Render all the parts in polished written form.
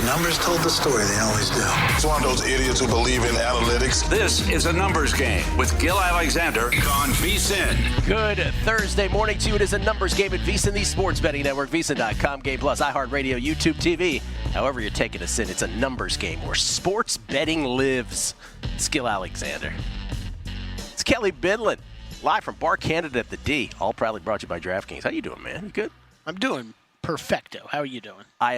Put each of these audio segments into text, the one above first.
numbers told the story. They always do. It's one of those idiots who believe in analytics. This is a numbers game with Gill Alexander on VSiN. Good Thursday morning to you. It is a numbers game at VSiN, the sports betting network, VSiN.com, Game Plus, iHeartRadio, YouTube TV. However you're taking us in, it's a numbers game where sports betting lives. It's Gill Alexander. It's Kelley Bydlon, live from Bar Canada at the D. All proudly brought to you by DraftKings. How you doing, man? You good? I'm doing perfecto. How are you doing? I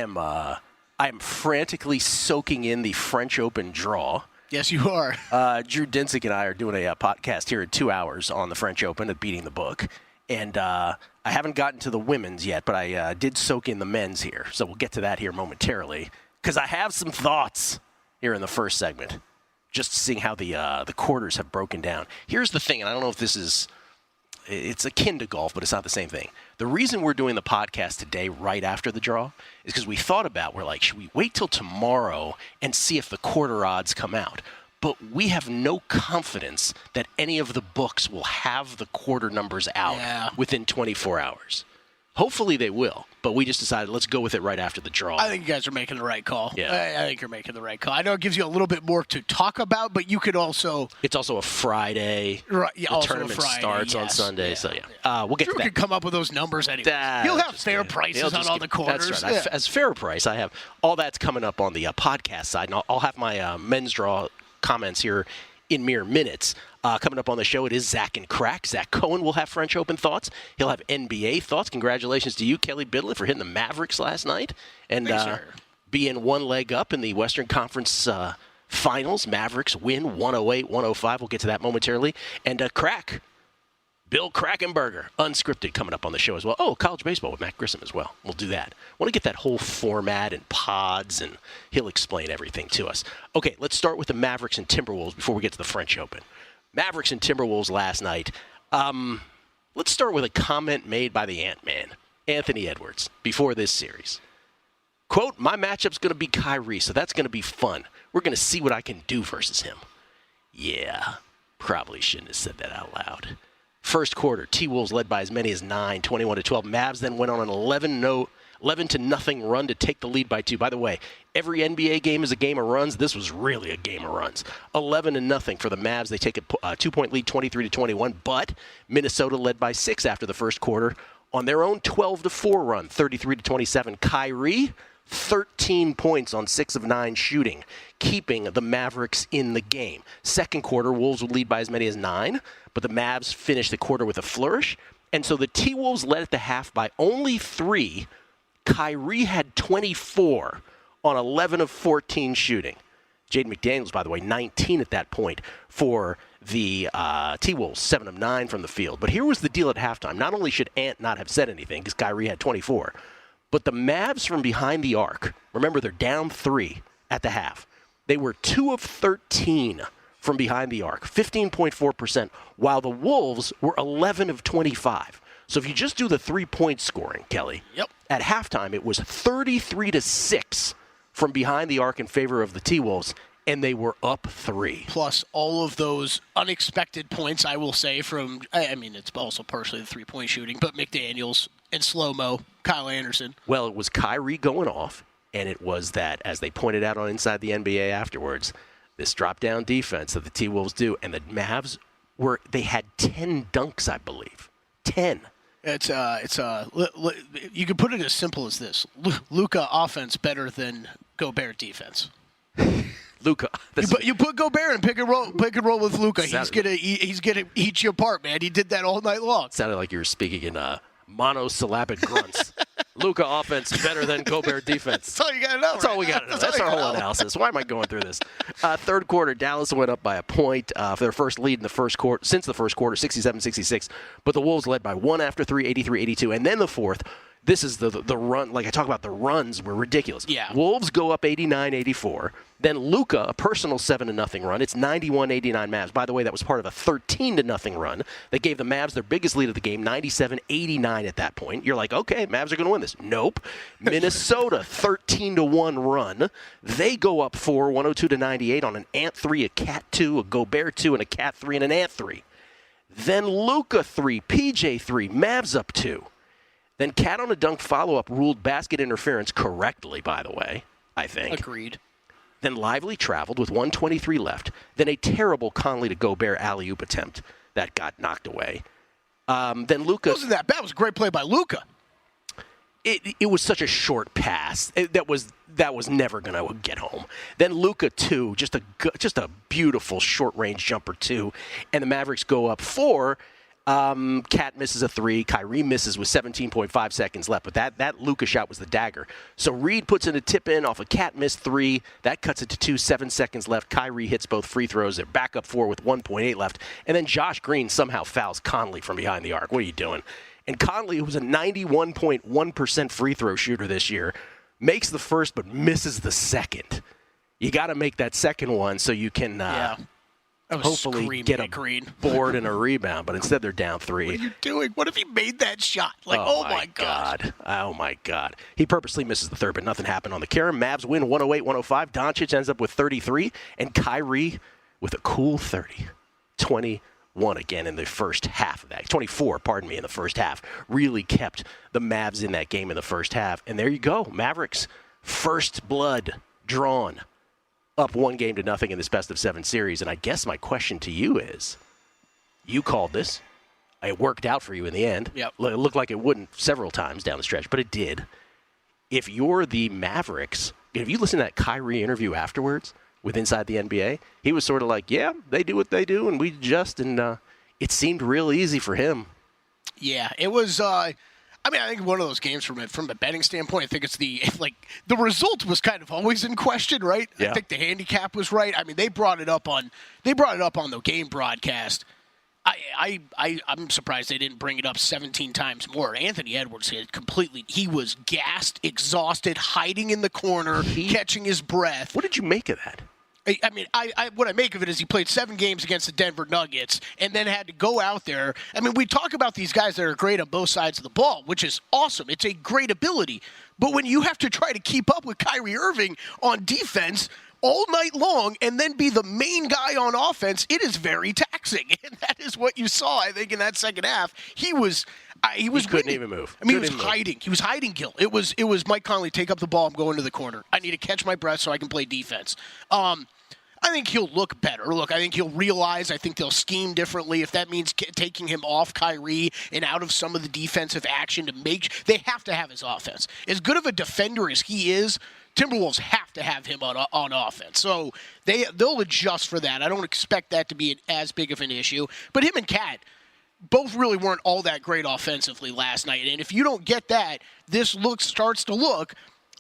am frantically soaking in the French Open draw. Yes, you are. Drew Dinsick and I are doing a podcast here in 2 hours on the French Open at Beating the Book. And I haven't gotten to the women's yet, but I did soak in the men's here. So we'll get to that here momentarily. Because I have some thoughts here in the first segment. Just seeing how the quarters have broken down. Here's the thing, and I don't know if this is... It's akin to golf, but it's not the same thing. The reason we're doing the podcast today right after the draw is because we thought about, we're like, should we wait till tomorrow and see if the quarter odds come out? But we have no confidence that any of the books will have the quarter numbers out within 24 hours. Hopefully they will, but we just decided let's go with it right after the draw. I think you guys are making the right call. Yeah. I think you're making the right call. I know it gives you a little bit more to talk about, but you could also... It's also a Friday. Right, yeah, the tournament starts on Sunday, so we'll get Drew to that. can come up with those numbers anyway. He'll have fair prices on all the quarters. That's right. Yeah. As fair price, I have all that's coming up on the podcast side, and I'll have my men's draw comments here in mere minutes. Coming up on the show, it is Zach and Crack. Zach Cohen will have French Open thoughts. He'll have NBA thoughts. Congratulations to you, Kelley Bydlon, for hitting the Mavericks last night and being one leg up in the Western Conference Finals. Mavericks win 108-105. We'll get to that momentarily. And Crack, Bill Krakcomberger, unscripted, coming up on the show as well. Oh, college baseball with Matt Grissom as well. We'll do that. Want to get that whole format and pods, and he'll explain everything to us. Okay, let's start with the Mavericks and Timberwolves before we get to the French Open. Mavericks and Timberwolves last night. Let's start with a comment made by the Ant-Man, Anthony Edwards, before this series. Quote, my matchup's going to be Kyrie, so that's going to be fun. We're going to see what I can do versus him. Yeah, probably shouldn't have said that out loud. First quarter, T-Wolves led by as many as 9, 21-12. Mavs then went on an 11-0 run to take the lead by 2. By the way, every NBA game is a game of runs. This was really a game of runs. 11-0 for the Mavs. They take a 2-point lead, 23-21. But Minnesota led by 6 after the first quarter on their own 12-4 run, 33-27. Kyrie, 13 points on 6 of 9 shooting, keeping the Mavericks in the game. Second quarter, Wolves would lead by as many as 9, but the Mavs finished the quarter with a flourish. And so the T-Wolves led at the half by only 3. Kyrie had 24 on 11 of 14 shooting. Jaden McDaniels, by the way, 19 at that point for the T-Wolves, 7 of 9 from the field. But here was the deal at halftime. Not only should Ant not have said anything because Kyrie had 24, but the Mavs from behind the arc, remember they're down 3 at the half. They were 2 of 13 from behind the arc, 15.4%, while the Wolves were 11 of 25. So if you just do the 3-point scoring, Kelley, at halftime it was 33-6 from behind the arc in favor of the T-Wolves, and they were up 3. Plus all of those unexpected points, I will say, from, I mean, it's also partially the 3-point shooting, but McDaniels and slow-mo, Kyle Anderson. Well, it was Kyrie going off, and it was that, as they pointed out on Inside the NBA afterwards, this drop-down defense that the T-Wolves do, and the Mavs they had 10 dunks, I believe. 10. You can put it as simple as this. Luka offense better than Gobert defense. Luka. You put Gobert in pick and roll with Luka. He's gonna eat you apart, man. He did that all night long. Sounded like you were speaking in monosyllabic grunts. Luka offense better than Gobert defense. That's all you got to know. That's all we got to know. That's our whole analysis. Why am I going through this? Third quarter, Dallas went up by a point for their first lead in the first quarter, since the first quarter, 67-66. But the Wolves led by 1 after 3, 83-82. And then the fourth, this is the run. Like I talk about, the runs were ridiculous. Yeah. Wolves go up 89-84. Then Luka, a personal 7-0 run. It's 91-89 Mavs. By the way, that was part of a 13-0 run that gave the Mavs their biggest lead of the game, 97-89 at that point. You're like, okay, Mavs are going to win this. Nope. Minnesota, 13-1 run. They go up 4, 102-98 on an Ant 3, a Cat 2, a Gobert 2, and a Cat 3, and an Ant 3. Then Luka 3, PJ 3, Mavs up 2. Then Cat on a dunk follow-up ruled basket interference correctly, by the way. I think. Agreed. Then Lively traveled with 1:23 left. Then a terrible Conley to Gobert alley-oop attempt that got knocked away. Then Luka. Wasn't that bad? It was a great play by Luka. It was such a short pass. That was never going to get home. Then Luka 2, just a beautiful short-range jumper 2, and the Mavericks go up 4. Cat misses a 3. Kyrie misses with 17.5 seconds left, but that Luka shot was the dagger. So Reed puts in a tip-in off a Cat missed 3. That cuts it to 2, 7 seconds left. Kyrie hits both free throws. They're back up 4 with 1.8 left. And then Josh Green somehow fouls Conley from behind the arc. What are you doing? And Conley, who was a 91.1% free throw shooter this year, makes the first but misses the second. You got to make that second one so you can hopefully get a board and a rebound. But instead, they're down 3. What are you doing? What if he made that shot? Oh my God. Oh, my God. He purposely misses the third, but nothing happened on the carry. Mavs win 108-105. Doncic ends up with 33, and Kyrie with a cool 30. 21 again in the first half of that. 24, pardon me, in the first half. Really kept the Mavs in that game in the first half. And there you go. Mavericks, first blood drawn. Up 1-0 in this best-of-7 series. And I guess my question to you is, you called this. It worked out for you in the end. Yep. It looked like it wouldn't several times down the stretch, but it did. If you're the Mavericks, if you listen to that Kyrie interview afterwards with Inside the NBA, he was sort of like, yeah, they do what they do, and we adjust, and it seemed real easy for him. Yeah, it was I think one of those games from a betting standpoint, I think it's the result was kind of always in question, right? Yeah. I think the handicap was right. I mean, they brought it up on the game broadcast. I'm surprised they didn't bring it up 17 times more. Anthony Edwards he was gassed, exhausted, hiding in the corner, catching his breath. What did you make of that? I mean, what I make of it is he played 7 games against the Denver Nuggets and then had to go out there. I mean, we talk about these guys that are great on both sides of the ball, which is awesome. It's a great ability. But when you have to try to keep up with Kyrie Irving on defense all night long and then be the main guy on offense, it is very taxing. And that is what you saw, I think, in that second half. He couldn't even move. I mean, he was hiding. He was hiding, Gill. It was Mike Conley, take up the ball, I'm going to the corner. I need to catch my breath so I can play defense. I think he'll look better. Look, I think he'll realize, I think they'll scheme differently. If that means taking him off Kyrie and out of some of the defensive action they have to have his offense. As good of a defender as he is, Timberwolves have to have him on offense. So they'll adjust for that. I don't expect that to be as big of an issue. But him and Cat both really weren't all that great offensively last night. And if you don't get that, this starts to look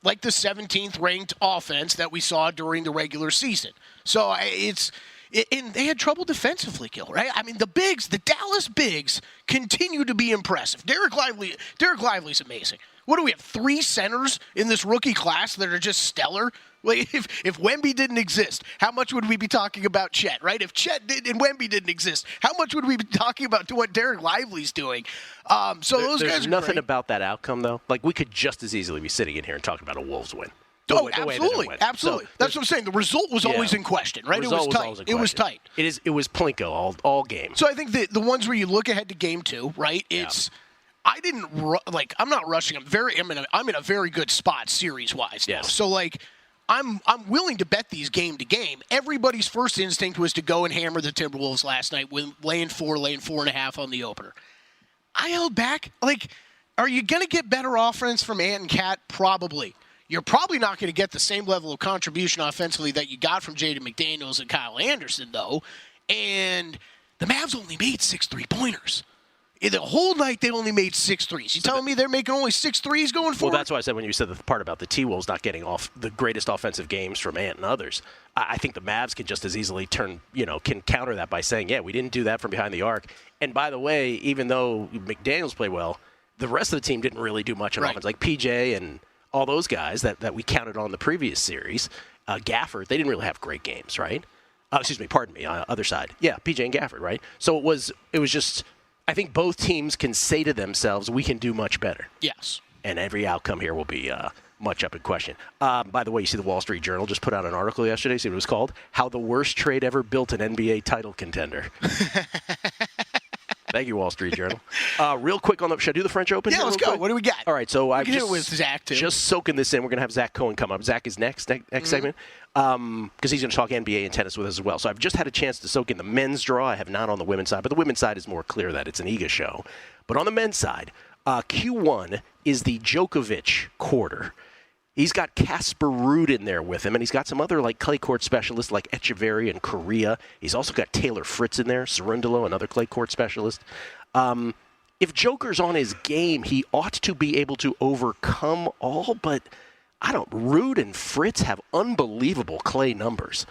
like the 17th ranked offense that we saw during the regular season. So and they had trouble defensively, Gill, right? I mean, the Dallas bigs continue to be impressive. Derek Lively's amazing. What do we have, 3 centers in this rookie class that are just stellar? Like, if Wemby didn't exist, how much would we be talking about Chet, right? If Chet and Wemby didn't exist, how much would we be talking about what Derek Lively's doing? Those guys There's are nothing great. about that outcome, though. Like, we could just as easily be sitting in here and talking about a Wolves win. Absolutely. That's what I'm saying. The result was always in question, right? It was tight. It was tight. It was Plinko all game. So I think the ones where you look ahead to game 2, right? I'm not rushing. I'm in a very good spot series wise now. Yes. So I'm willing to bet these game to game. Everybody's first instinct was to go and hammer the Timberwolves last night with laying 4.5 on the opener. I held back. Are you going to get better offense from Ant and Cat? Probably. You're probably not going to get the same level of contribution offensively that you got from Jaden McDaniels and Kyle Anderson, though. And the Mavs only made 6 3-pointers. In the whole night, they only made 6 threes. You telling me they're making only 6 threes going forward? Well, that's why I said when you said the part about the T-Wolves not getting off the greatest offensive games from Ant and others, I think the Mavs can just as easily can counter that by saying, yeah, we didn't do that from behind the arc. And by the way, even though McDaniels played well, the rest of the team didn't really do much on offense. Like PJ and all those guys that we counted on the previous series, Gafford, they didn't really have great games, right? Other side. Yeah, PJ and Gafford, right? So it was just, I think both teams can say to themselves, we can do much better. Yes. And every outcome here will be much up in question. By the way, you see the Wall Street Journal just put out an article yesterday, see what it was called? How the Worst Trade Ever Built an NBA Title Contender. Thank you, Wall Street Journal. Real quick on the, should I do the French Open? Yeah, let's go. Quick? What do we got? All right, so I've hit it with Zach too. Just soaking this in. We're going to have Zach Cohen come up. Zach is next segment because he's going to talk NBA and tennis with us as well. So I've just had a chance to soak in the men's draw. I have not on the women's side, but the women's side is more clear that it's an Iga show. But on the men's side, Q1 is the Djokovic quarter. He's got Casper Ruud in there with him, and he's got some other like clay court specialists like Echeverry and Correa. He's also got Taylor Fritz in there, Cerundolo, another clay court specialist. If Joker's on his game, he ought to be able to overcome all, but Ruud and Fritz have unbelievable clay numbers.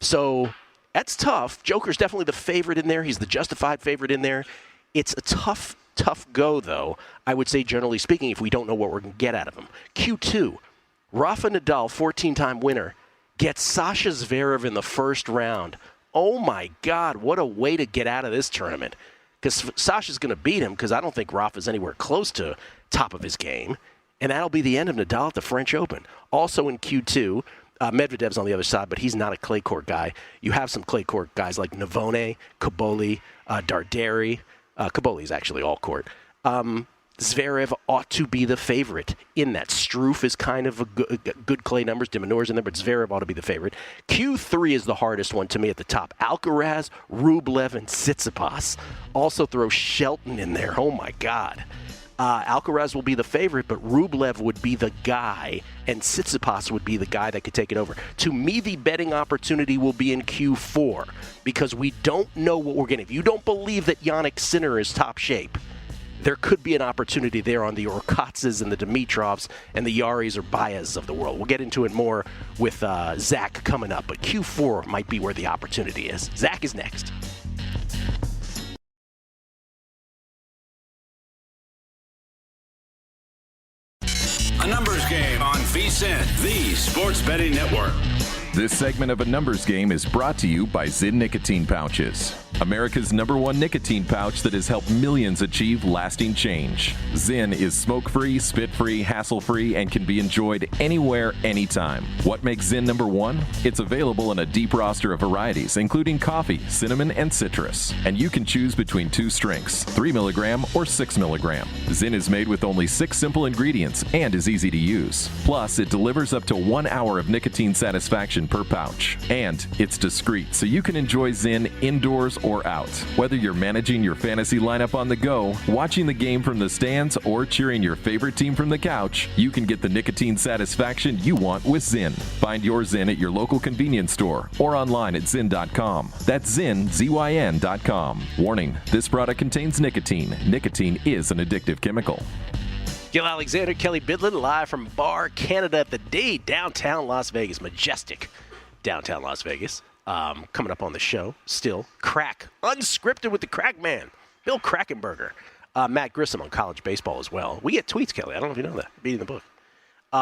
So that's tough. Joker's definitely the favorite in there. He's the justified favorite in there. It's a tough go, though, I would say, generally speaking, if we don't know what we're going to get out of him. Q2. Rafa Nadal, 14-time winner, gets Sasha Zverev in the first round. Oh, my God, what a way to get out of this tournament. Because Sasha's going to beat him because I don't think Rafa's anywhere close to top of his game. And that'll be the end of Nadal at the French Open. Also in Q2, Medvedev's on the other side, but he's not a clay court guy. You have some clay court guys like Navone, Caboli, Darderi. Caboli's actually all court. Zverev ought to be the favorite in that. Struff is kind of a good clay numbers. De Minaur's in there, but Zverev ought to be the favorite. Q3 is the hardest one to me at the top. Alcaraz, Rublev, and Tsitsipas. Also throw Shelton in there. Oh, my God. Alcaraz will be the favorite, but Rublev would be the guy, and Tsitsipas would be the guy that could take it over. To me, the betting opportunity will be in Q4 because we don't know what we're getting. If you don't believe that Jannik Sinner is top shape, there could be an opportunity there on the Orkatzes and the Dimitrovs and the Yaris or Baez of the world. We'll get into it more with Zach coming up, but Q4 might be where the opportunity is. Zach is next. A numbers game on VSiN, the sports betting network. This segment of A Numbers Game is brought to you by Zyn Nicotine Pouches, America's #1 nicotine pouch that has helped millions achieve lasting change. Zyn is smoke-free, spit-free, hassle-free, and can be enjoyed anywhere, anytime. What makes Zyn #1? It's available in a deep roster of varieties, including coffee, cinnamon, and citrus. And you can choose between 2 strengths, 3 milligram or 6 milligram. Zyn is made with only 6 simple ingredients and is easy to use. Plus, it delivers up to 1 hour of nicotine satisfaction per pouch. And it's discreet, so you can enjoy Zyn indoors or out. Whether you're managing your fantasy lineup on the go, watching the game from the stands, or cheering your favorite team from the couch, you can get the nicotine satisfaction you want with Zyn. Find your Zyn at your local convenience store or online at Zyn.com. That's Zyn, ZYN.com. Warning, this product contains nicotine. Nicotine is an addictive chemical. Gill Alexander, Kelley Bydlon, live from Bar Canada at the D, downtown Las Vegas. Majestic downtown Las Vegas. Coming up on the show, still, Crack. Unscripted with the Crack Man, Bill Krakcomberger. Matt Grissom on college baseball as well. We get tweets, Kelley. I don't know if you know that. Beating the book.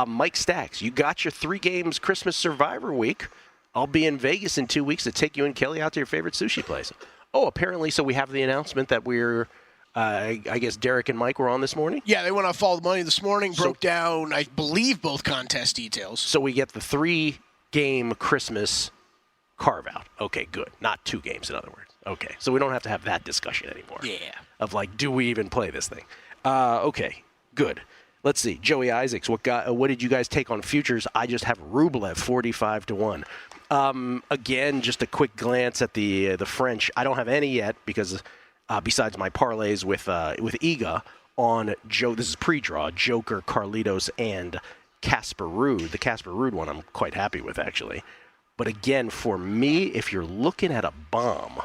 Mike Stacks, you got your 3 games Christmas Survivor Week. I'll be in Vegas in 2 weeks to take you and Kelley out to your favorite sushi place. Oh, apparently, so we have the announcement that we're... I guess Derek and Mike were on this morning? Yeah, they went on Follow the Money this morning, broke down, I believe, both contest details. So we get the 3-game Christmas carve-out. Okay, good. Not 2 games, in other words. Okay, so we don't have to have that discussion anymore. Yeah. Of like, do we even play this thing? Okay, good. Let's see. Joey Isaacs, what did you guys take on futures? I just have Rublev 45-1. Again, just a quick glance at the French. I don't have any yet because... besides my parlays with Iga on Joe, this is pre-draw, Joker, Carlitos, and Casper Ruud. The Casper Ruud one I'm quite happy with, actually. But again, for me, if you're looking at a bomb,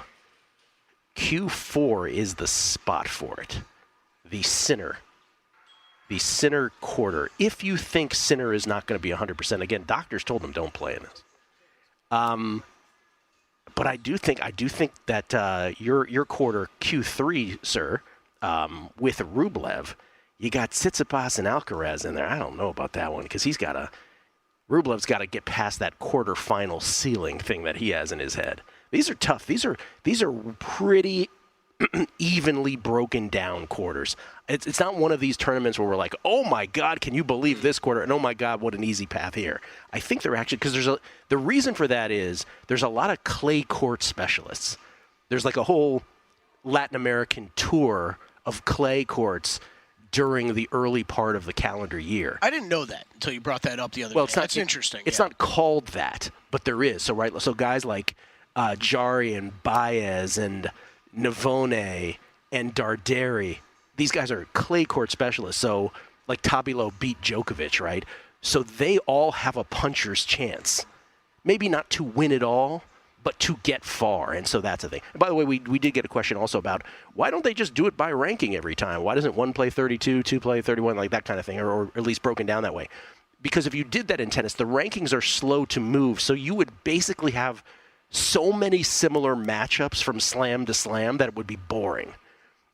Q4 is the spot for it. The Sinner quarter. If you think Sinner is not going to be 100%, again, doctors told him don't play in this. But I do think that your quarter Q3, sir, with Rublev, you got Tsitsipas and Alcaraz in there. I don't know about that one because Rublev's got to get past that quarterfinal ceiling thing that he has in his head. These are tough. These are pretty evenly broken down quarters. It's not one of these tournaments where we're like, oh my God, can you believe this quarter? And oh my God, what an easy path here. I think they're actually, because the reason for that is there's a lot of clay court specialists. There's like a whole Latin American tour of clay courts during the early part of the calendar year. I didn't know that until you brought that up the other day. That's interesting. It's not called that, but there is. So guys like Jari and Baez and Navone and Darderi, these guys are clay court specialists. So like Tabilo beat Djokovic, right? So they all have a puncher's chance. Maybe not to win it all, but to get far, and so that's a thing. And by the way, we did get a question also about why don't they just do it by ranking every time? Why doesn't one play 32, two play 31, like that kind of thing, or at least broken down that way? Because if you did that in tennis, the rankings are slow to move, so you would basically have so many similar matchups from slam to slam that it would be boring.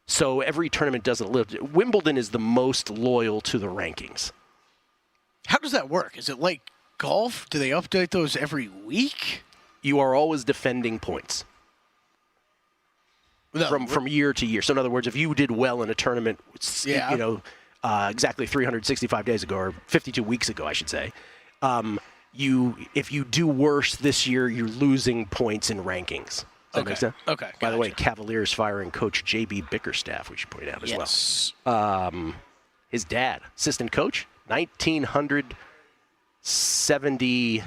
So every tournament doesn't live. Wimbledon is the most loyal to the rankings. How does that work? Is it like golf? Do they update those every week? You are always defending points from year to year. So in other words, if you did well in a tournament, exactly 365 days ago, or 52 weeks ago, I should say, if you do worse this year, you're losing points in rankings. Does that make sense? Okay. By the way, Cavaliers firing coach J.B. Bickerstaff, we should point out as well. His dad, assistant coach, 1978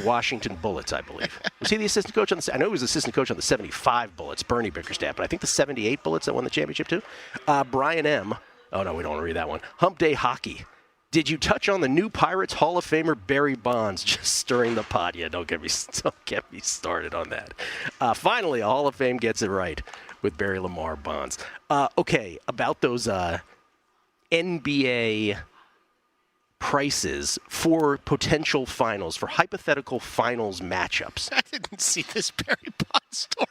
Washington Bullets, I believe. Was he the assistant coach on the? I know he was assistant coach on the 75 Bullets, Bernie Bickerstaff, but I think the 78 Bullets that won the championship too. Brian M. Oh no, we don't want to read that one. Hump Day Hockey. Did you touch on the new Pirates Hall of Famer Barry Bonds? Just stirring the pot. Yeah, don't get me started on that. Finally, a Hall of Fame gets it right with Barry Lamar Bonds. Okay, about those NBA prices for potential finals, for hypothetical finals matchups. I didn't see this Barry Bonds story.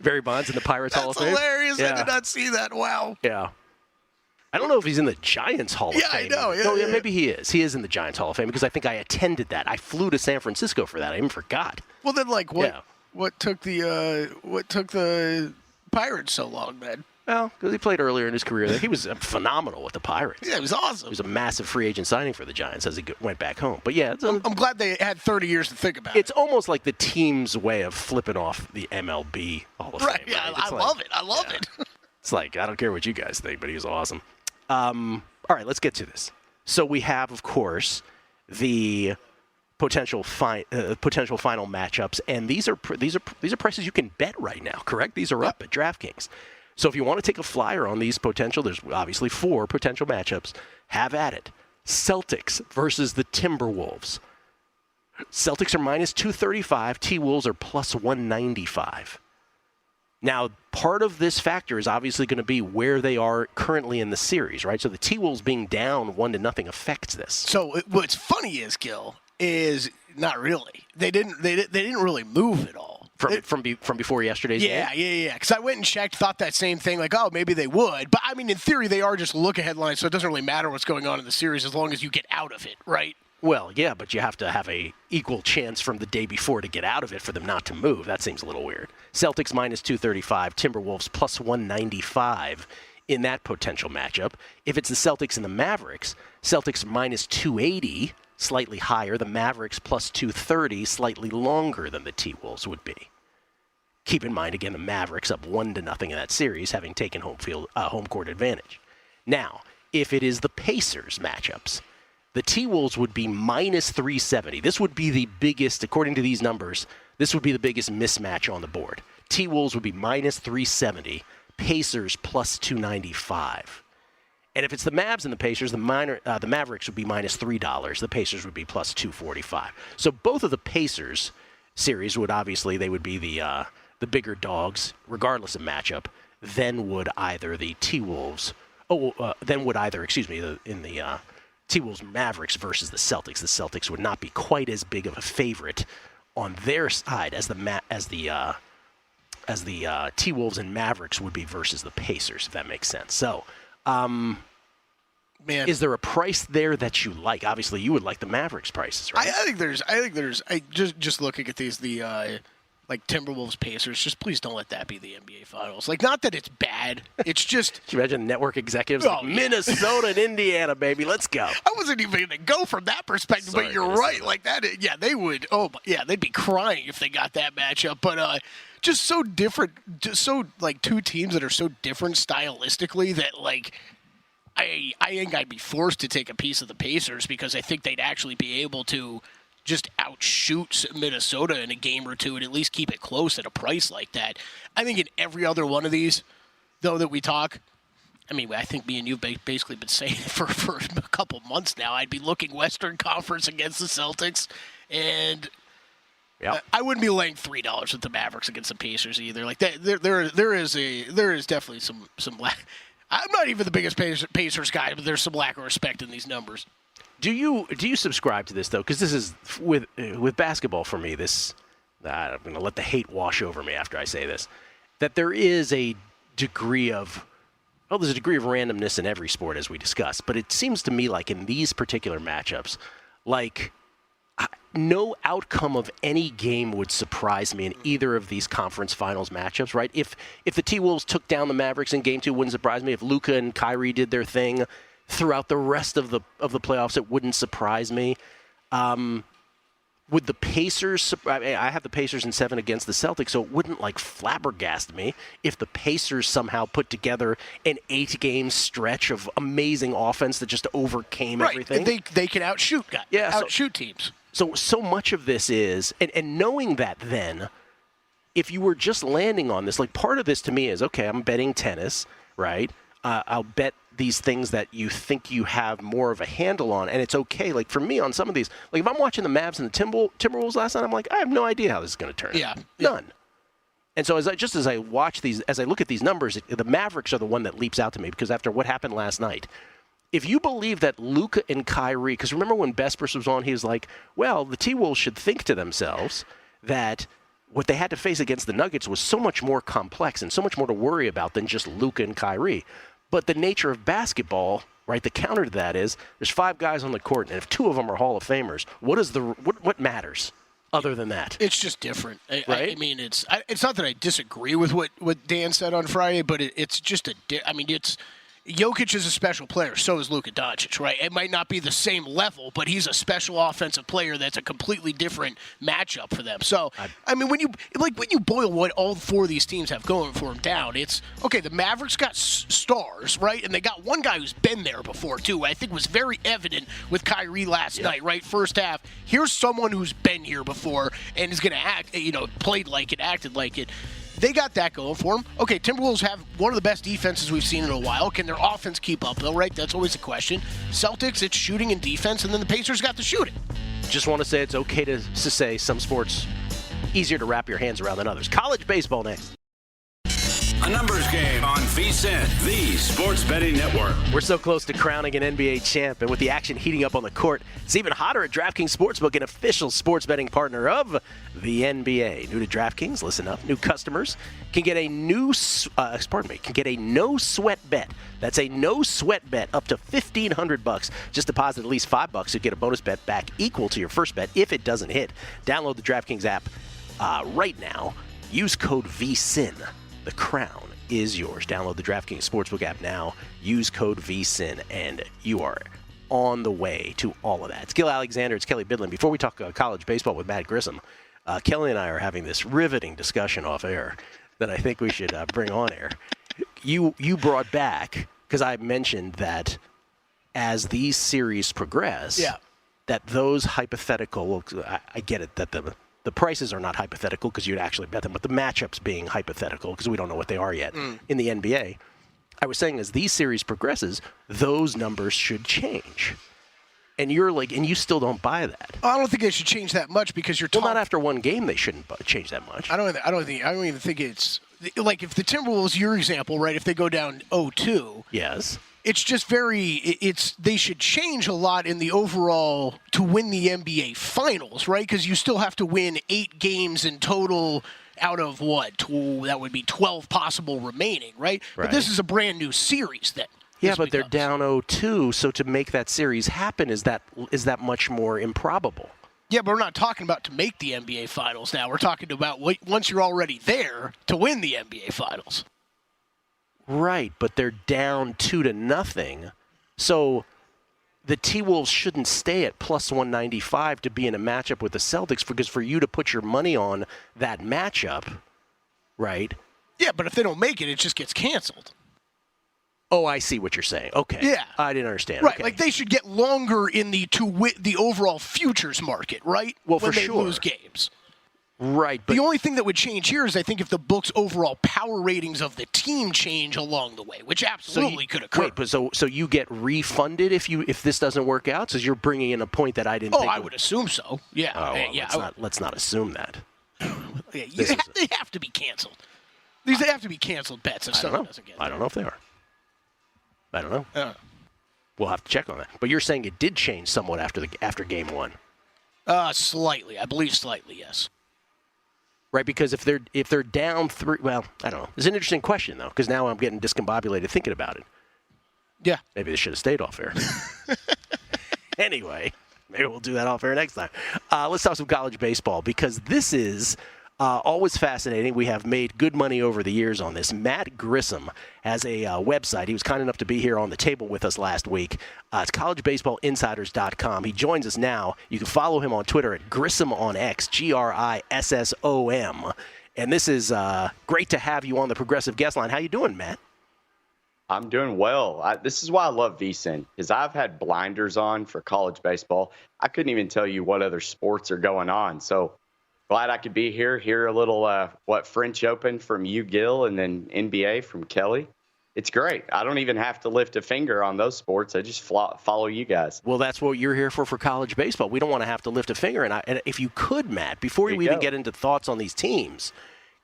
Barry Bonds in the Pirates Hall of Fame? That's hilarious. Yeah. I did not see that. Wow. Yeah. I don't know if he's in the Giants Hall of Fame. Yeah, I know. Yeah, maybe he is. He is in the Giants Hall of Fame because I think I attended that. I flew to San Francisco for that. I even forgot. Well, then, like, what took the Pirates so long, then? Well, because he played earlier in his career. He was phenomenal with the Pirates. Yeah, it was awesome. It was a massive free agent signing for the Giants as he went back home. But yeah, I'm glad they had 30 years to think about it. It's almost like the team's way of flipping off the MLB Hall of Fame. Right, yeah, I love it. I love it. It's like, I don't care what you guys think, but he was awesome. All right, let's get to this. So we have, of course, the potential final matchups, and these are prices you can bet right now. Correct? These are up at DraftKings. So if you want to take a flyer on these potential, there's obviously 4 potential matchups. Have at it. Celtics versus the Timberwolves. Celtics are minus 235. T-Wolves are plus 195. Now, part of this factor is obviously going to be where they are currently in the series, right? So the T-Wolves being down 1-0 affects this. So what's funny is, Gill, is not really. They didn't really move at all. From before yesterday's game? Yeah. Because I went and checked, thought that same thing, like, oh, maybe they would. But, I mean, in theory, they are just look-ahead lines, so it doesn't really matter what's going on in the series as long as you get out of it, right? Well, yeah, but you have to have a equal chance from the day before to get out of it for them not to move. That seems a little weird. Celtics minus 235, Timberwolves plus 195 in that potential matchup. If it's the Celtics and the Mavericks, Celtics minus 280, slightly higher. The Mavericks plus 230, slightly longer than the T-Wolves would be. Keep in mind, again, the Mavericks up 1-0 in that series, having taken home court advantage. Now, if it is the Pacers matchups, the T-Wolves would be minus 370. This would be the biggest, according to these numbers, this would be the biggest mismatch on the board. T-Wolves would be minus 370, Pacers plus 295. And if it's the Mavs and the Pacers, the Mavericks would be minus $3. The Pacers would be plus 245. So both of the Pacers series would obviously, they would be the bigger dogs, regardless of matchup. Then would either the T-Wolves, T-Wolves Mavericks versus the Celtics. The Celtics would not be quite as big of a favorite on their side as the T-Wolves and Mavericks would be versus the Pacers, if that makes sense. So, is there a price there that you like? Obviously, you would like the Mavericks prices, right? I think there's just looking at these, the like Timberwolves Pacers, just please don't let that be the NBA Finals. Like, not that it's bad. It's just. Can you imagine network executives like Minnesota and Indiana, baby? Let's go. I wasn't even going to go from that perspective, but you're right. Like that, yeah, they would. Oh, yeah, they'd be crying if they got that matchup. But just so different, just so like two teams that are so different stylistically that like. I think I'd be forced to take a piece of the Pacers because I think they'd actually be able to just outshoot Minnesota in a game or two and at least keep it close at a price like that. I think in every other one of these, though, that we talk, I mean, I think me and you have basically been saying it for a couple months now. I'd be looking Western Conference against the Celtics, and I wouldn't be laying $3 with the Mavericks against the Pacers either. Like that, there is definitely some lack. I'm not even the biggest Pacers guy, but there's some lack of respect in these numbers. Do you subscribe to this though? Because this is with basketball for me. I'm going to let the hate wash over me after I say this. That there is a degree of there's a degree of randomness in every sport as we discussed. But it seems to me like in these particular matchups, like no outcome of any game would surprise me in either of these conference finals matchups, right? If the T-Wolves took down the Mavericks in Game 2, wouldn't surprise me. If Luka and Kyrie did their thing throughout the rest of the playoffs, it wouldn't surprise me. Would the Pacers? I have the Pacers in 7 against the Celtics, so it wouldn't like flabbergast me if the Pacers somehow put together an 8-game stretch of amazing offense that just overcame everything. They can outshoot guys. Outshoot teams. So much of this is, and knowing that then, if you were just landing on this, like part of this to me is, okay, I'm betting tennis, right? I'll bet these things that you think you have more of a handle on, and it's okay. Like for me on some of these, like if I'm watching the Mavs and the Timberwolves last night, I'm like, I have no idea how this is going to turn out. None. And so as I watch these, as I look at these numbers, the Mavericks are the one that leaps out to me because after what happened last night, if you believe that Luka and Kyrie, because remember when Bespers was on, he was like, well, the T-Wolves should think to themselves that what they had to face against the Nuggets was so much more complex and so much more to worry about than just Luka and Kyrie. But the nature of basketball, right, the counter to that is there's 5 guys on the court, and if 2 of them are Hall of Famers, what matters other than that? It's just different. Right? I mean, it's not that I disagree with what Dan said on Friday, but it's just it's Jokic is a special player. So is Luka Doncic, right? It might not be the same level, but he's a special offensive player that's a completely different matchup for them. So, I mean, when you boil what all 4 of these teams have going for them down, it's, okay, the Mavericks got stars, right? And they got one guy who's been there before, too. I think was very evident with Kyrie last night, right? First half, here's someone who's been here before and is going to act, played like it, acted like it. They got that going for them. Okay, Timberwolves have one of the best defenses we've seen in a while. Can their offense keep up, though, right? That's always a question. Celtics, it's shooting and defense, and then the Pacers got the shooting. Just want to say it's okay to say some sports easier to wrap your hands around than others. College baseball next. A numbers game on VSiN, the sports betting network. We're so close to crowning an NBA champ, and with the action heating up on the court, it's even hotter at DraftKings Sportsbook, an official sports betting partner of the NBA. New to DraftKings, listen up. New customers can get a no sweat bet. That's a no sweat bet up to $1,500. Just deposit at least $5 to get a bonus bet back equal to your first bet if it doesn't hit. Download the DraftKings app right now. Use code VSiN. The crown is yours. Download the DraftKings Sportsbook app now. Use code VSiN, and you are on the way to all of that. It's Gill Alexander. It's Kelley Bydlon. Before we talk college baseball with Matt Grissom, Kelley and I are having this riveting discussion off air that I think we should bring on air. You brought back, because I mentioned that as these series progress, that those hypothetical, I get it, that the prices are not hypothetical because you'd actually bet them, but the matchups being hypothetical because we don't know what they are yet in the NBA. I was saying as these series progresses, those numbers should change. And you're like, and you still don't buy that. I don't think they should change that much because you're well, not after one game they shouldn't change that much. I don't even think it's like if the Timberwolves, your example, right? If they go down 0-2, yes. It's just they should change a lot in the overall to win the NBA Finals, right? Because you still have to win 8 games in total out of what? That would be 12 possible remaining, right? But this is a brand new series then. Yeah, but they're down 0-2, so to make that series happen is that much more improbable. Yeah, but we're not talking about to make the NBA Finals now. We're talking about once you're already there to win the NBA Finals. Right, but they're down 2-0. So the T-Wolves shouldn't stay at plus 195 to be in a matchup with the Celtics, because for you to put your money on that matchup, right? Yeah, but if they don't make it, it just gets canceled. Oh, I see what you're saying. Okay. Yeah. I didn't understand. Right, Okay. like they should get longer in the overall futures market, right? Well, when for they sure. lose games. Right, but The only thing that would change here is I think if the book's overall power ratings of the team change along the way, which absolutely could occur. Wait, but so you get refunded if this doesn't work out? So you're bringing in a point that I didn't think. I would assume so. Yeah. Oh, well, yeah. let's not assume that. They have to be canceled. They have to be canceled bets if someone doesn't get it. I don't know if they are. I don't know. We'll have to check on that. But you're saying it did change somewhat after game one. Slightly. I believe slightly, yes. Right, because if they're down 3, well, I don't know. It's an interesting question, though, because now I'm getting discombobulated thinking about it. Yeah. Maybe they should have stayed off air. Anyway, maybe we'll do that off air next time. Let's talk some college baseball, because this is always fascinating. We have made good money over the years on this. Matt Grissom has a website. He was kind enough to be here on the table with us last week. It's collegebaseballinsiders.com. He joins us now. You can follow him on Twitter at Grissom on X, Grissom. And this is great to have you on the Progressive Guest Line. How you doing, Matt? I'm doing well. This is why I love VSiN, because I've had blinders on for college baseball. I couldn't even tell you what other sports are going on. So glad I could be here, hear a little French Open from Gill, and then NBA from Kelley. It's great. I don't even have to lift a finger on those sports. I just follow you guys. Well, that's what you're here for college baseball. We don't want to have to lift a finger. And if you could, Matt, before you even get into thoughts on these teams,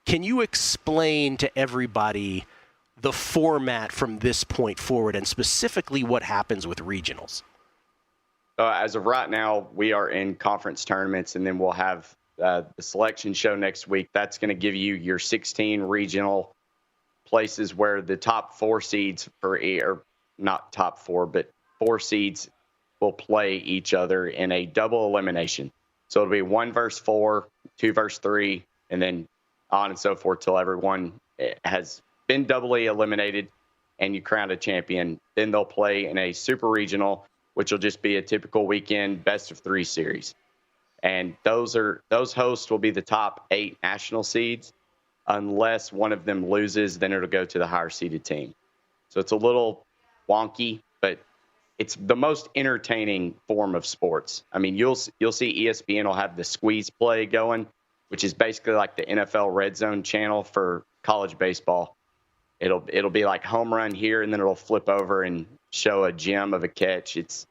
can you explain to everybody the format from this point forward, and specifically what happens with regionals? As of right now, we are in conference tournaments, and then we'll have the selection show next week. That's going to give you your 16 regional places where the top 4 seeds or not top 4, but 4 seeds will play each other in a double elimination. So it'll be 1 versus 4, 2 versus 3, and then on and so forth till everyone has been doubly eliminated and you crown a champion. Then they'll play in a super regional, which will just be a typical weekend best of 3 series. And those hosts will be the top 8 national seeds. Unless one of them loses, then it'll go to the higher seeded team. So it's a little wonky, but it's the most entertaining form of sports. I mean, you'll see ESPN will have the squeeze play going, which is basically like the NFL Red Zone channel for college baseball. It'll be like home run here, and then it'll flip over and show a gem of a catch. It's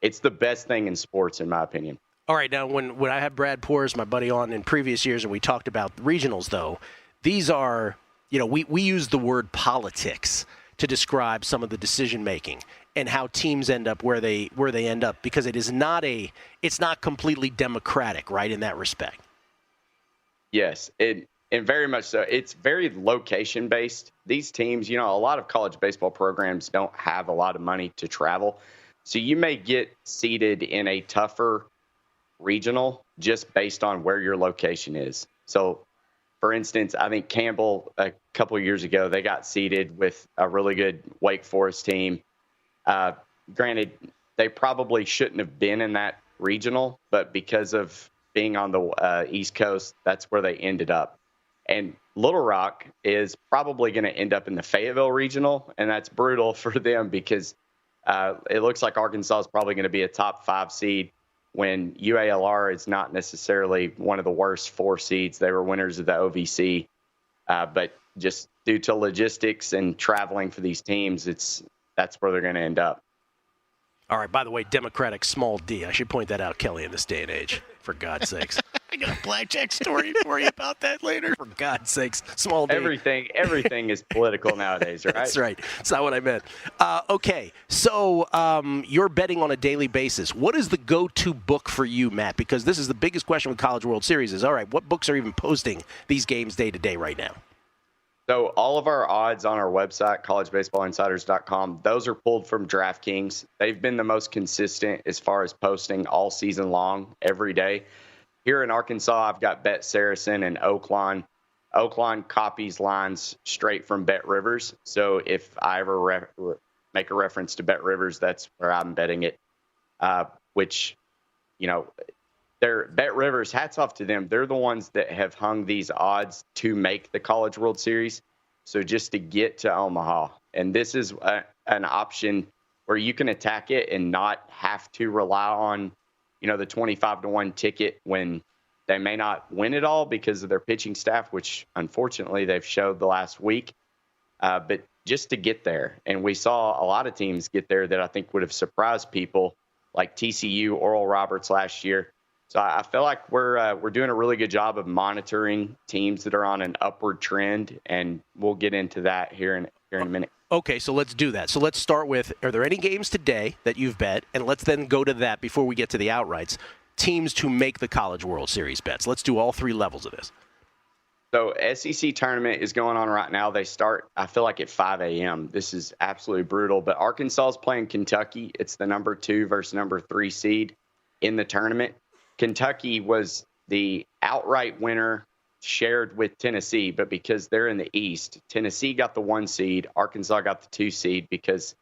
the best thing in sports, in my opinion. All right, now when I had Brad Poors, my buddy, on in previous years, and we talked about regionals, though, these are, we use the word politics to describe some of the decision making and how teams end up where they end up, because it's not completely democratic, right, in that respect. Yes, and very much so. It's very location based. These teams, a lot of college baseball programs don't have a lot of money to travel, so you may get seated in a tougher regional just based on where your location is. So, for instance, I think Campbell, a couple of years ago, they got seeded with a really good Wake Forest team. Granted, they probably shouldn't have been in that regional, but because of being on the East Coast, that's where they ended up. And Little Rock is probably going to end up in the Fayetteville regional, and that's brutal for them because it looks like Arkansas is probably going to be a top 5 seed, when UALR is not necessarily one of the worst 4 seeds. They were winners of the OVC. But just due to logistics and traveling for these teams, that's where they're going to end up. All right, by the way, Democratic small d. I should point that out, Kelley, in this day and age, for God's sakes. I got a blackjack story for you about that later. For God's sakes, small d. Everything is political nowadays, right? That's right. That's not what I meant. Okay, so you're betting on a daily basis. What is the go-to book for you, Matt? Because this is the biggest question with College World Series is, all right, what books are even posting these games day to day right now? So all of our odds on our website, collegebaseballinsiders.com, those are pulled from DraftKings. They've been the most consistent as far as posting all season long, every day. Here in Arkansas, I've got Bet Saracen and Oaklawn. Oaklawn copies lines straight from Bet Rivers. So if I ever make a reference to Bet Rivers, that's where I'm betting it, which, they're Bet Rivers, hats off to them. They're the ones that have hung these odds to make the College World Series. So just to get to Omaha, and this is an option where you can attack it and not have to rely on, the 25-1 ticket when they may not win it all because of their pitching staff, which unfortunately they've showed the last week. But just to get there, and we saw a lot of teams get there that I think would have surprised people, like TCU, Oral Roberts last year. So I feel like we're doing a really good job of monitoring teams that are on an upward trend, and we'll get into that here in a minute. Okay, so let's do that. So let's start with, are there any games today that you've bet? And let's then go to that before we get to the outrights. Teams to make the College World Series bets. Let's do all three levels of this. So SEC tournament is going on right now. They start, I feel like, at 5 a.m. This is absolutely brutal. But Arkansas is playing Kentucky. It's the number 2 versus number 3 seed in the tournament. Kentucky was the outright winner, shared with Tennessee, but because they're in the East, Tennessee got the 1 seed, Arkansas got the 2 seed because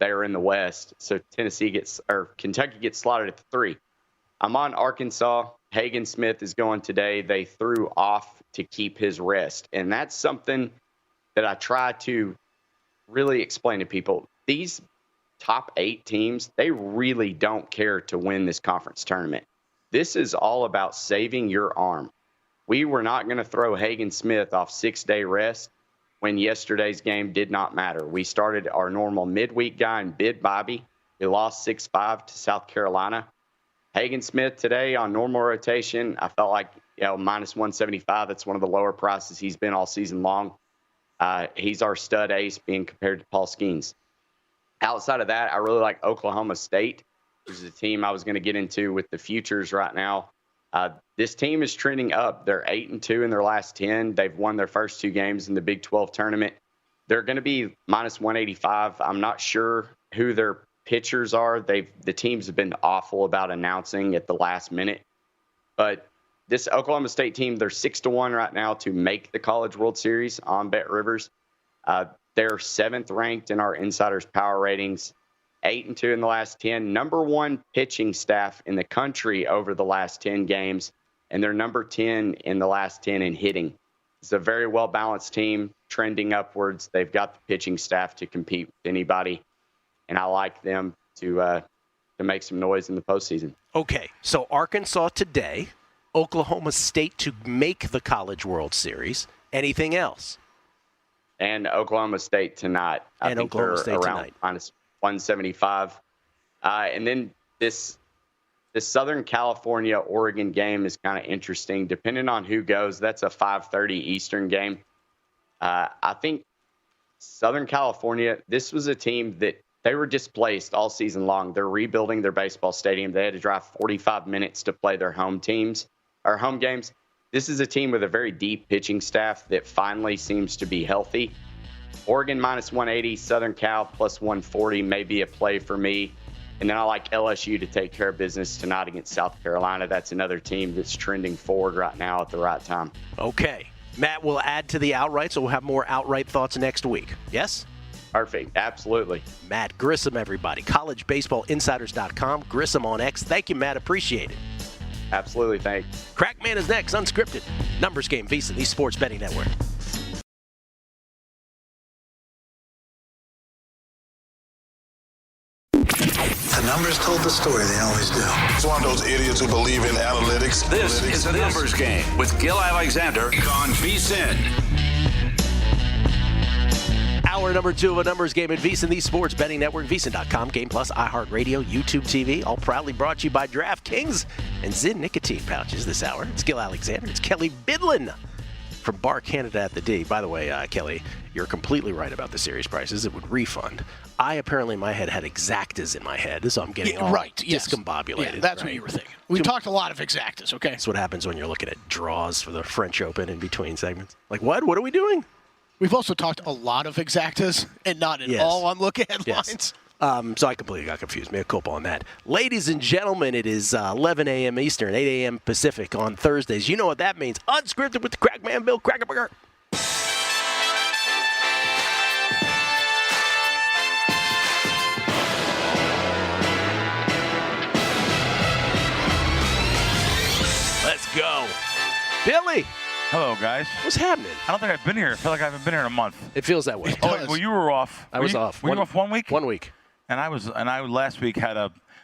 they were in the West. So Kentucky gets slotted at the 3. I'm on Arkansas. Hagen Smith is going today. They threw off to keep his rest, and that's something that I try to really explain to people. These top 8 teams, they really don't care to win this conference tournament. This is all about saving your arm. We were not going to throw Hagen Smith off 6-day rest when yesterday's game did not matter. We started our normal midweek guy in Bid Bobby. He lost 6-5 to South Carolina. Hagen Smith today on normal rotation, I felt like, minus 175. That's one of the lower prices he's been all season long. He's our stud ace being compared to Paul Skeens. Outside of that, I really like Oklahoma State, which is a team I was going to get into with the futures right now. This team is trending up. They're 8-2 in their last 10. They've won their first 2 games in the Big 12 tournament. They're going to be minus 185. I'm not sure who their pitchers are. The teams have been awful about announcing at the last minute. But this Oklahoma State team, they're 6-1 right now to make the College World Series on Bet Rivers. They're 7th ranked in our insiders power ratings. 8-2 in the last 10. Number 1 pitching staff in the country over the last 10 games, and they're number 10 in the last 10 in hitting. It's a very well-balanced team, trending upwards. They've got the pitching staff to compete with anybody, and I like them to make some noise in the postseason. Okay, so Arkansas today, Oklahoma State to make the College World Series. Anything else? And Oklahoma State tonight. I think Oklahoma State around tonight. Minus 175. And then this Southern California Oregon game is kind of interesting. Depending on who goes, that's a 5:30 Eastern game. I think Southern California, this was a team that they were displaced all season long. They're rebuilding their baseball stadium. They had to drive 45 minutes to play their home games. This is a team with a very deep pitching staff that finally seems to be healthy. Oregon minus 180, Southern Cal plus 140 may be a play for me. And then I like LSU to take care of business tonight against South Carolina. That's another team that's trending forward right now at the right time. Okay. Matt will add to the outright, so we'll have more outright thoughts next week. Yes? Perfect. Absolutely. Matt Grissom, everybody. CollegeBaseballInsiders.com. Grissom on X. Thank you, Matt. Appreciate it. Absolutely. Thanks. Crackman is next. Unscripted. Numbers Game, VSiN, the Sports Betting Network. The numbers told the story, they always do. It's one of those idiots who believe in analytics. This is the Numbers Game with Gill Alexander on VSiN. Hour number 2 of a Numbers Game at VSiN, the Sports Betting Network, VSiN.com, Game Plus, iHeartRadio, YouTube TV, all proudly brought to you by DraftKings and Zyn nicotine pouches this hour. It's Gill Alexander. It's Kelley Bydlon from Bar Canada at the D. By the way, Kelley, you're completely right about the series prices. It would refund. I apparently in my head had exactas in my head, so I'm getting all discombobulated. Yeah, that's what you were thinking. We talked a lot of exactas, okay? That's what happens when you're looking at draws for the French Open in between segments. Like, what? What are we doing? We've also talked a lot of exactas and not at Yes. all on lookahead Yes. lines. So I completely got confused. Mea culpa on that. Ladies and gentlemen, it is 11 a.m. Eastern, 8 a.m. Pacific on Thursdays. You know what that means. Unscripted with the crack man, Bill Krakcomberger. Let's go. Billy, Hello, guys. what's happening? I don't think I've been here. I feel like I haven't been here in a month. It feels that way. Oh, well, you were off. I was off. Were you off 1 week? 1 week. And I last week had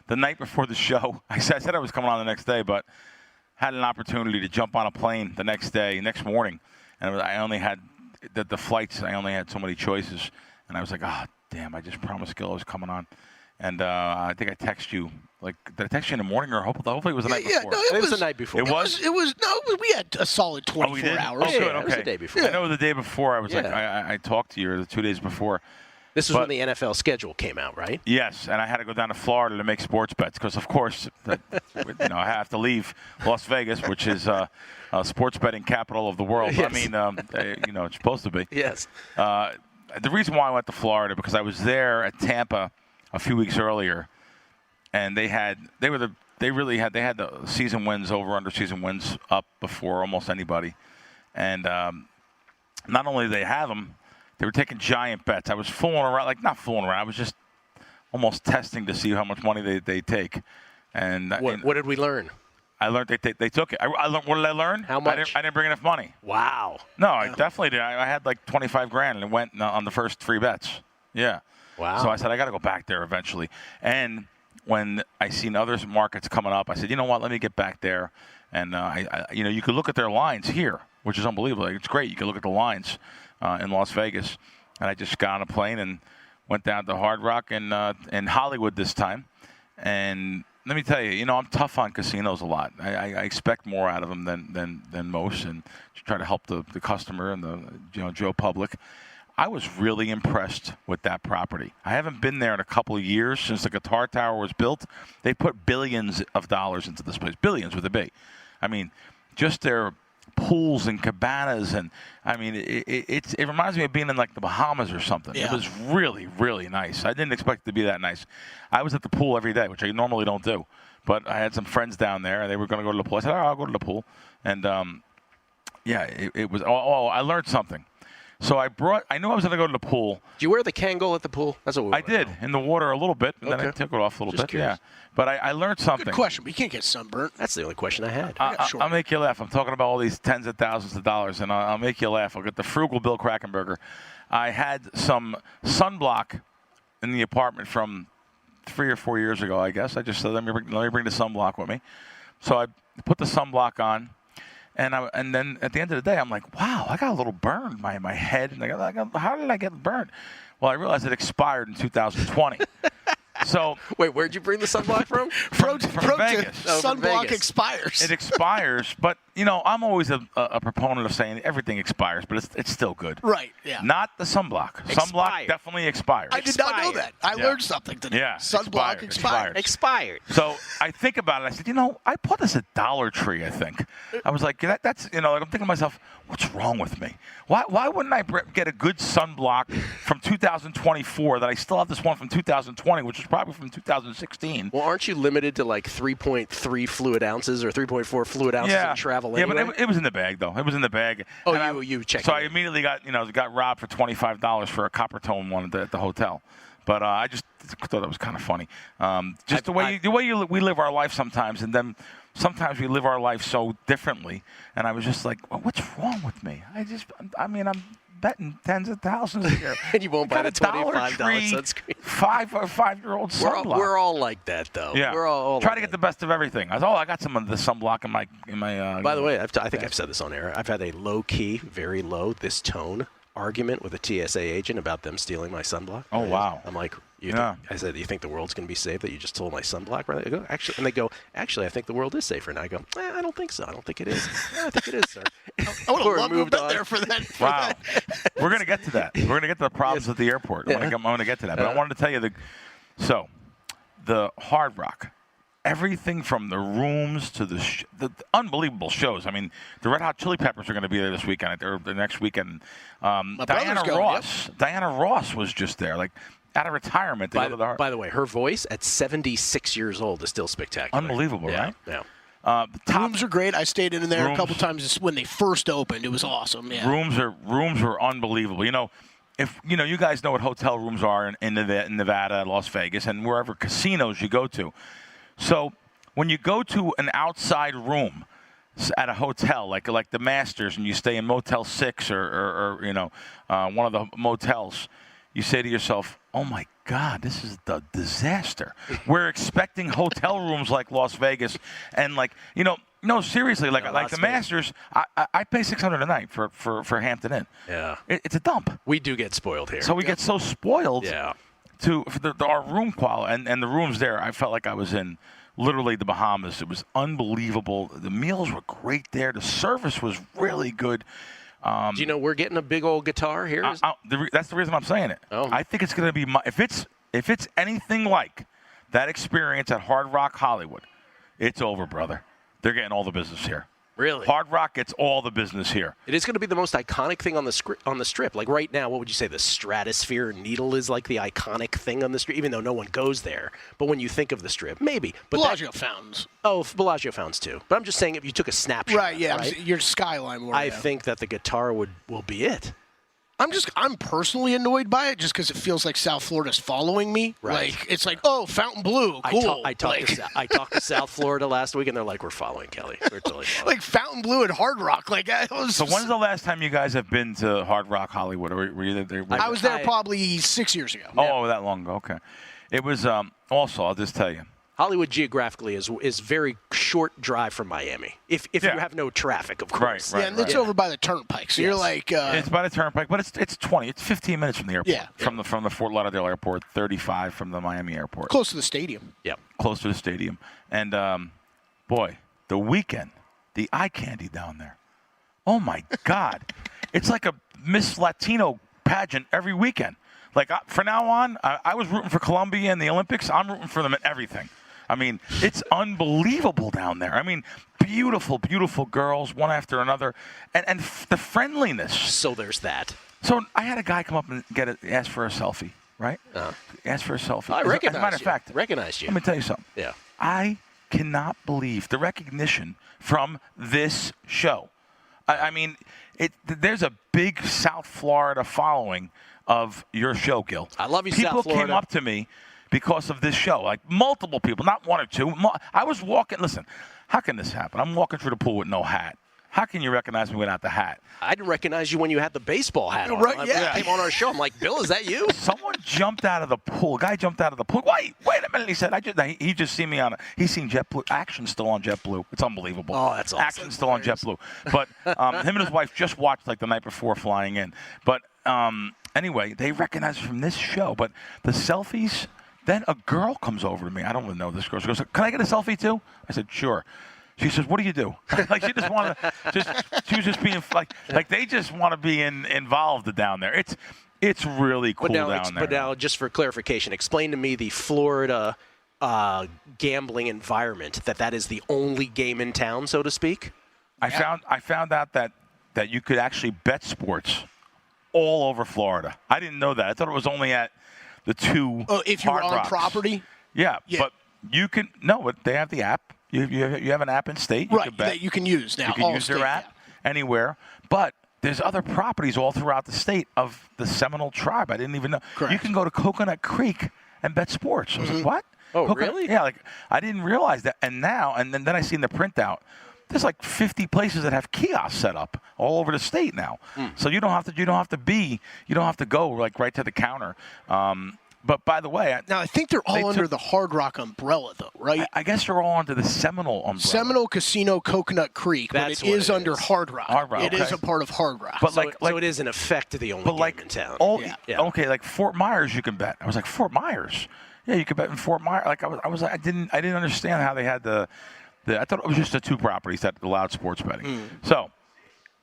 the night before the show. I said I was coming on the next day, but had an opportunity to jump on a plane the next morning, and I only had the flights. I only had so many choices, and I was like, oh damn! I just promised Gill I was coming on, and I think I texted you. Like, did I text you in the morning, or hopefully it was the night before? No, It was the night before. It was? We had a solid 24 we did? hours. Oh, Yeah, good. it Okay. was the day before. I know the day before. I was like, Yeah. I talked to you the 2 days before. This was when But- the NFL schedule came out, right? Yes, and I had to go down to Florida to make sports bets because, of course, I have to leave Las Vegas, which is sports betting capital of the world. Yes. I mean, it's supposed to be. Yes. The reason why I went to Florida because I was there at Tampa a few weeks earlier, and they had the season wins under season wins up before almost anybody, and not only did they have them. They were taking giant bets. I was fooling around, not fooling around. I was just almost testing to see how much money they take. And What did we learn? I learned they took it. I learned, what did I learn? How much? I didn't bring enough money. Wow. No, I definitely did. I had like $25,000 and it went on the first 3 bets. Yeah. Wow. So I said I got to go back there eventually. And when I seen other markets coming up, I said, you know what? Let me get back there. And you could look at their lines here, which is unbelievable. It's great. You can look at the lines in Las Vegas. And I just got on a plane and went down to Hard Rock in Hollywood this time. And let me tell you, I'm tough on casinos a lot. I expect more out of them than most, and try to help the customer and the Joe public. I was really impressed with that property. I haven't been there in a couple of years since the Guitar Tower was built. They put billions of dollars into this place, billions with a B. I mean, just their pools and cabanas, and I mean, it reminds me of being in like the Bahamas or something. Yeah. It was really, really nice. I didn't expect it to be that nice. I was at the pool every day, which I normally don't do, but I had some friends down there, and they were going to go to the pool. I said, I'll go to the pool, and it was. I learned something. So I knew I was going to go to the pool. Did you wear the Kangol at the pool? That's what we I did, in the water a little bit, and then I Okay. took it off a little Just bit. curious. Yeah, but I learned something. Good question, but you can't get sunburnt. That's the only question I had. Sure. I'll make you laugh. I'm talking about all these tens of thousands of dollars, and I'll make you laugh. I'll get the frugal Bill Krakcomberger. I had some sunblock in the apartment from 3 or 4 years ago, I guess. I just said, let me bring the sunblock with me. So I put the sunblock on, and then at the end of the day, I'm like, wow, I got a little burn in my head. And how did I get burned? Well, I realized it expired in 2020. So Wait, where'd you bring the sunblock from? from Vegas. Oh, from Sunblock Vegas. expires. It expires, but I'm always a proponent of saying everything expires, but it's still good. Right, yeah. Not the sunblock. Sunblock Expired. definitely expires. I did not know expired. that. I Yeah. learned something today. Yeah, Sunblock expired. Expired. So I think about it. I said, I bought this at Dollar Tree. I think I was like, that's I'm thinking to myself, what's wrong with me? Why wouldn't I get a good sunblock from 2024 that I still have this one from 2020, which is probably from 2016? Well, aren't you limited to like 3.3 fluid ounces or 3.4 fluid ounces in travel Yeah, anyway? but it was in the bag though. It was in the bag. Oh, And you checked So it I in. immediately got robbed for $25 for a copper tone one at the hotel. But I just thought that was kind of funny. The way we live our life sometimes, and then sometimes we live our life so differently. And I was just like, well, what's wrong with me? I'm betting tens of thousands a year. And you won't buy Got the a Dollar $25 Tree sunscreen. 5-year-old sunblock. We're all like that, though. Yeah. We're all try like to get that. the best of everything. I got some of the sunblock in my. By the way, I think I've said this on air. I've had a low-key, very low, this tone argument with a TSA agent about them stealing my sunblock. Oh, wow. I'm like, Yeah. I said, you think the world's going to be safe that you just stole my sunblock? Right? They go, actually, and they go, actually, I think the world is safer. And I go, I don't think so. I don't think it is. I think it is, sir. I would Or have loved to have moved been on. there for that. Wow. We're going to get to that. We're going to get to the problems at the airport. I'm going to get to that. But I wanted to tell you so the Hard Rock everything from the rooms to the unbelievable shows. I mean, the Red Hot Chili Peppers are going to be there this weekend or the next weekend. Diana Ross was just there, like out of retirement. By the way, her voice at 76 years old is still spectacular. Unbelievable, right? Yeah. The rooms are great. I stayed in there a couple times when they first opened. It was awesome. Yeah. Rooms were unbelievable. If you guys know what hotel rooms are in Nevada, Las Vegas, and wherever casinos you go to. So when you go to an outside room at a hotel, like the Masters, and you stay in Motel 6 or one of the motels, you say to yourself, "Oh my God, this is the disaster." We're expecting hotel rooms like Las Vegas, and no, seriously, like the Masters, I pay $600 a night for Hampton Inn. Yeah, it's a dump. We do get spoiled here. So we get so spoiled. Yeah. For our room quality and the rooms there, I felt like I was in literally the Bahamas. It was unbelievable. The meals were great there. The service was really good. Do you know we're getting a big old guitar here? That's the reason I'm saying it. Oh. I think it's going to be if it's anything like that experience at Hard Rock Hollywood, it's over, brother. They're getting all the business here. Really? Hard Rock gets all the business here. It is going to be the most iconic thing on the strip. Like right now, what would you say? The Stratosphere Needle is like the iconic thing on the strip, even though no one goes there. But when you think of the strip, maybe. But Bellagio fountains. Oh, Bellagio fountains too. But I'm just saying, if you took a snapshot, right? Yeah, your skyline. I think that the guitar will be it. I'm personally annoyed by it just because it feels like South Florida's following me. Right. Like it's like, oh, Fontainebleau, cool. I talked to South Florida last week, and they're like, we're following Kelley. We're totally following. Like Fontainebleau and Hard Rock. So when's the last time you guys have been to Hard Rock Hollywood? Or were you there? I was there probably 6 years ago. Oh, that long ago. Okay. It was also, I'll just tell you, Hollywood geographically is very short drive from Miami. If you have no traffic, of course. Right, and it's over by the turnpike. So you're like it's by the turnpike, but it's 15 minutes from the airport. Yeah. From the Fort Lauderdale airport, 35 from the Miami airport. Close to the stadium. Yeah. Close to the stadium. And boy, the weekend, the eye candy down there. Oh my God. It's like a Miss Latino pageant every weekend. Like for now on, I was rooting for Colombia in the Olympics. I'm rooting for them in everything. I mean, it's unbelievable down there. I mean, beautiful, beautiful girls, one after another, and the friendliness. So there's that. So I had a guy come up and ask for a selfie, right? Ask for a selfie. I recognized you. As a matter of fact, recognized you. Let me tell you something. Yeah. I cannot believe the recognition from this show. I mean, there's a big South Florida following of your show, Gill. I love you, People South Florida. came up to me because of this show, like multiple people, not one or two. I was walking. Listen, how can this happen? I'm walking through the pool with no hat. How can you recognize me without the hat? I didn't recognize you when you had the baseball hat on. Right, yeah. I came on our show. I'm like, Bill, is that you? Someone jumped out of the pool. A guy jumped out of the pool. Wait a minute. He said, he just seen me on he's seen JetBlue. Action's still on JetBlue. It's unbelievable. Oh, that's awesome. Action's still on JetBlue. But him and his wife just watched like the night before flying in. But anyway, they recognize me from this show. But the selfies, then a girl comes over to me. I don't even know this girl. She goes, "Can I get a selfie too?" I said, "Sure." She says, "What do you do?" Like she just wanted she was just being like they just want to be involved down there. It's really cool down there. But now, just for clarification, explain to me the Florida gambling environment. That is the only game in town, so to speak. I found out that you could actually bet sports all over Florida. I didn't know that. I thought it was only at the two. Oh, if you were Hard on Rocks. property. Yeah, but you can but they have the app. You have an app in state. Right, that you can use now. You can use their app anywhere. But there's other properties all throughout the state of the Seminole tribe. I didn't even know. Correct. You can go to Coconut Creek and bet sports. I was like, what? Oh, really? Yeah, like I didn't realize that. And now, and then I seen the printout. There's like 50 places that have kiosks set up all over the state now. So you don't have to go like right to the counter. But by the way, now I think they're all under the Hard Rock umbrella, though, right? I guess they're all under the Seminole umbrella. Seminole Casino, Coconut Creek, but it is under Hard Rock. Hard Rock. It is a part of Hard Rock. But so it is in effect the only game in town. Okay, like Fort Myers, you can bet. I was like, Fort Myers? Yeah, you can bet in Fort Myers. Like I didn't understand how they had the. I thought it was just the two properties that allowed sports betting. So.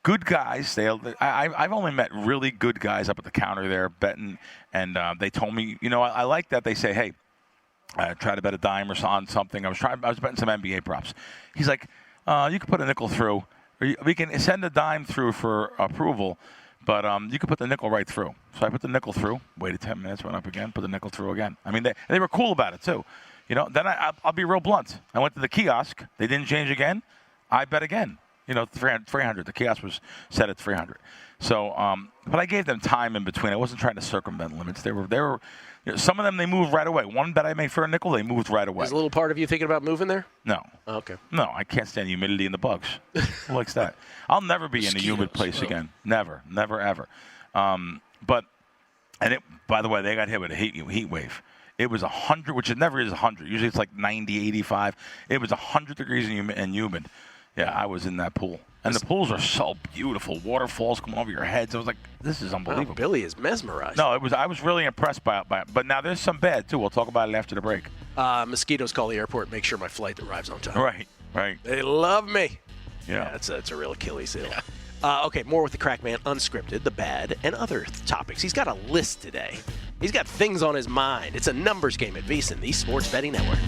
Good guys. I've only met really good guys up at the counter there betting, and they told me, I like that. They say, hey, I tried to bet a dime or on something. I was betting some NBA props. He's like, you could put a nickel through, or we can send a dime through for approval, but you could put the nickel right through. So I put the nickel through, waited 10 minutes, went up again, put the nickel through again. I mean, they were cool about it too. Then I'll be real blunt. I went to the kiosk. They didn't change again. I bet again. 300. The kiosk was set at 300. So, but I gave them time in between. I wasn't trying to circumvent limits. They were. Some of them, they moved right away. One bet I made for a nickel, they moved right away. Is a little part of you thinking about moving there? No. Oh, okay. No, I can't stand humidity and the bugs. Who likes that? I'll never be in a humid place again. Never, ever. By the way, they got hit with a heat wave. It was 100, which it never is 100. Usually it's like 90, 85. It was 100 degrees and humid. Yeah, I was in that pool. And the pools are so beautiful. Waterfalls come over your heads. I was like, this is unbelievable. Wow, Billy is mesmerized. No, I was really impressed by it. But now there's some bad, too. We'll talk about it after the break. Mosquitoes call the airport, make sure my flight arrives on time. Right. They love me. Yeah. That's a real Achilles heel. Okay, more with the Crack Man, unscripted, the bad, and other topics. He's got a list today. He's got things on his mind. It's a numbers game at VSiN, the Sports Betting Network.